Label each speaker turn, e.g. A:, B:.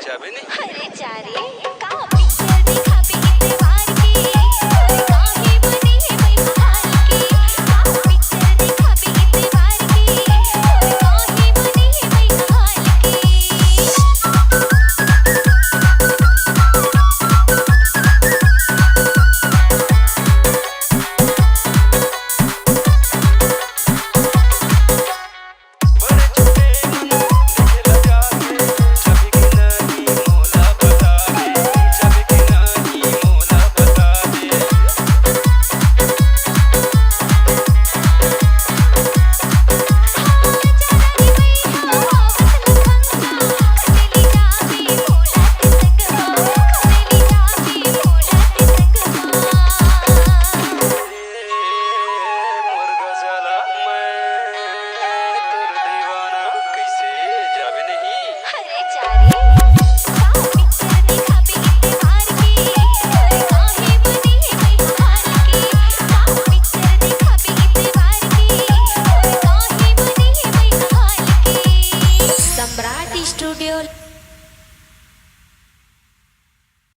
A: जाबे नहीं।
B: अरे जा रे का पिक्चर दिखा पे कितने बार की काहे बनी है भाई बहाल की का पिक्चर दिखा पे कितने बार की काहे बनी है भाई बहाल की Studio